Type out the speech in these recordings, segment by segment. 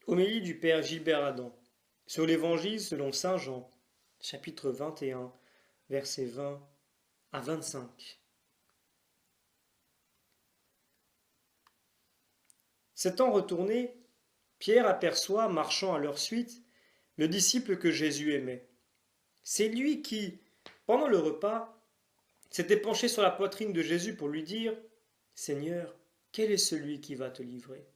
Homélie du Père Gilbert Adam sur l'Évangile selon saint Jean, chapitre 21, versets 20 à 25. S'étant retourné, Pierre aperçoit, marchant à leur suite, le disciple que Jésus aimait. C'est lui qui, pendant le repas, s'était penché sur la poitrine de Jésus pour lui dire « Seigneur, quel est celui qui va te livrer ?»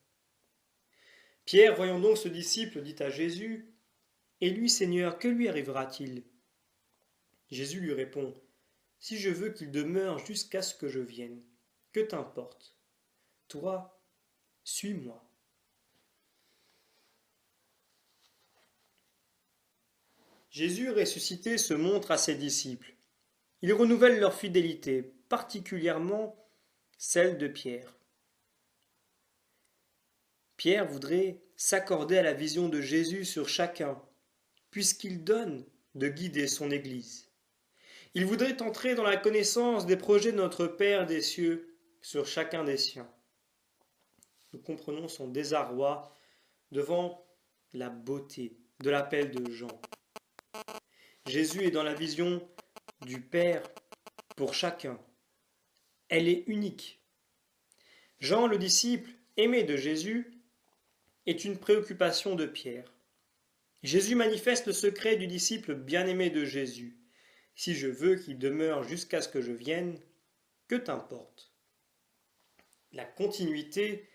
Pierre, voyant donc ce disciple, dit à Jésus « Et lui, Seigneur, que lui arrivera-t-il » Jésus lui répond « Si je veux qu'il demeure jusqu'à ce que je vienne, que t'importe? Toi, suis-moi. » Jésus ressuscité se montre à ses disciples. Il renouvelle leur fidélité, particulièrement celle de Pierre. Pierre voudrait s'accorder à la vision de Jésus sur chacun, puisqu'il donne de guider son Église. Il voudrait entrer dans la connaissance des projets de notre Père des cieux sur chacun des siens. Nous comprenons son désarroi devant la beauté de l'appel de Jean. Jésus est dans la vision du Père pour chacun. Elle est unique. Jean, le disciple aimé de Jésus, est une préoccupation de Pierre. Jésus manifeste le secret du disciple bien-aimé de Jésus. Si je veux qu'il demeure jusqu'à ce que je vienne, que t'importe? La continuité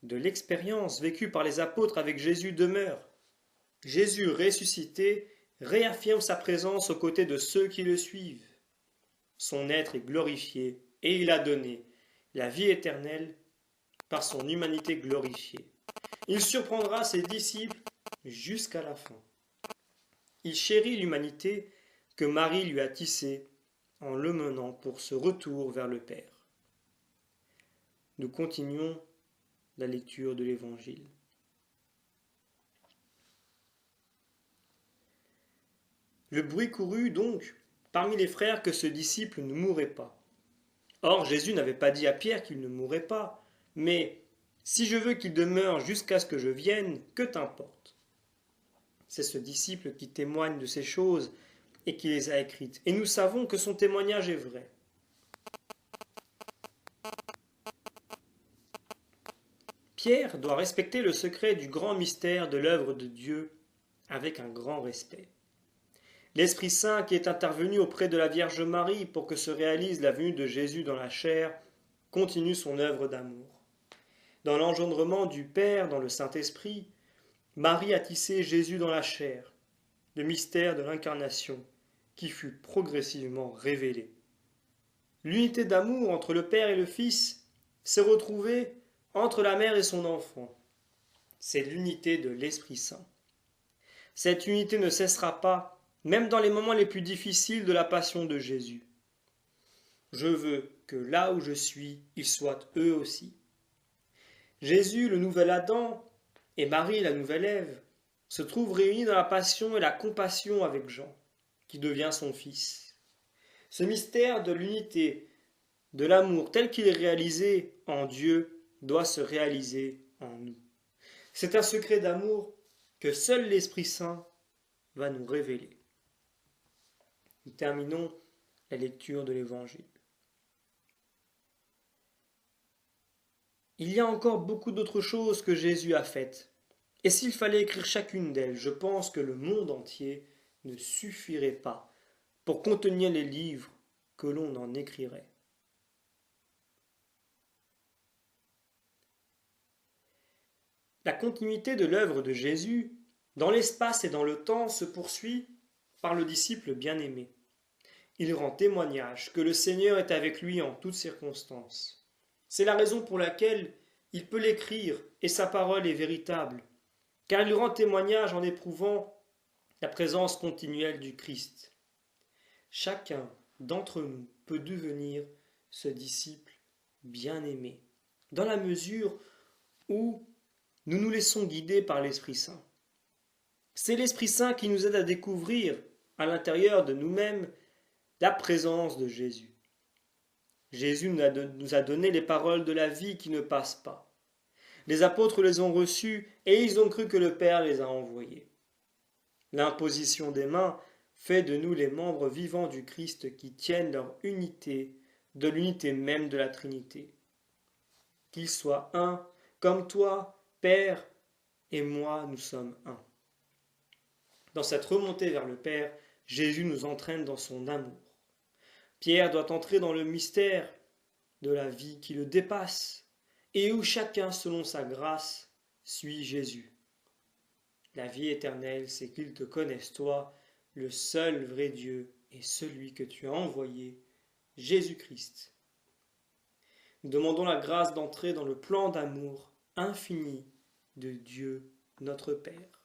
de l'expérience vécue par les apôtres avec Jésus demeure. Jésus ressuscité réaffirme sa présence aux côtés de ceux qui le suivent. Son être est glorifié et il a donné la vie éternelle par son humanité glorifiée. Il surprendra ses disciples jusqu'à la fin. Il chérit l'humanité que Marie lui a tissée en le menant pour ce retour vers le Père. Nous continuons la lecture de l'Évangile. Le bruit courut donc parmi les frères que ce disciple ne mourrait pas. Or Jésus n'avait pas dit à Pierre qu'il ne mourrait pas, mais « Si je veux qu'il demeure jusqu'à ce que je vienne, que t'importe » C'est ce disciple qui témoigne de ces choses et qui les a écrites. Et nous savons que son témoignage est vrai. Pierre doit respecter le secret du grand mystère de l'œuvre de Dieu avec un grand respect. L'Esprit Saint qui est intervenu auprès de la Vierge Marie pour que se réalise la venue de Jésus dans la chair continue son œuvre d'amour. Dans l'engendrement du Père dans le Saint-Esprit, Marie a tissé Jésus dans la chair, le mystère de l'incarnation qui fut progressivement révélé. L'unité d'amour entre le Père et le Fils s'est retrouvée entre la mère et son enfant. C'est l'unité de l'Esprit Saint. Cette unité ne cessera pas, même dans les moments les plus difficiles de la passion de Jésus. Je veux que là où je suis, ils soient eux aussi. Jésus, le nouvel Adam, et Marie, la nouvelle Ève, se trouvent réunis dans la passion et la compassion avec Jean, qui devient son fils. Ce mystère de l'unité, de l'amour tel qu'il est réalisé en Dieu, doit se réaliser en nous. C'est un secret d'amour que seul l'Esprit Saint va nous révéler. Nous terminons la lecture de l'Évangile. Il y a encore beaucoup d'autres choses que Jésus a faites. Et s'il fallait écrire chacune d'elles, je pense que le monde entier ne suffirait pas pour contenir les livres que l'on en écrirait. La continuité de l'œuvre de Jésus, dans l'espace et dans le temps, se poursuit par le disciple bien-aimé. Il rend témoignage que le Seigneur est avec lui en toutes circonstances. C'est la raison pour laquelle il peut l'écrire et sa parole est véritable, car il rend témoignage en éprouvant la présence continuelle du Christ. Chacun d'entre nous peut devenir ce disciple bien-aimé, dans la mesure où nous nous laissons guider par l'Esprit Saint. C'est l'Esprit Saint qui nous aide à découvrir à l'intérieur de nous-mêmes la présence de Jésus. Jésus nous a donné les paroles de la vie qui ne passent pas. Les apôtres les ont reçus et ils ont cru que le Père les a envoyés. L'imposition des mains fait de nous les membres vivants du Christ qui tiennent leur unité de l'unité même de la Trinité. Qu'il soit un, comme toi, Père, et moi, nous sommes un. Dans cette remontée vers le Père, Jésus nous entraîne dans son amour. Pierre doit entrer dans le mystère de la vie qui le dépasse et où chacun, selon sa grâce, suit Jésus. La vie éternelle, c'est qu'ils te connaissent, toi, le seul vrai Dieu et celui que tu as envoyé, Jésus-Christ. Nous demandons la grâce d'entrer dans le plan d'amour infini de Dieu, notre Père.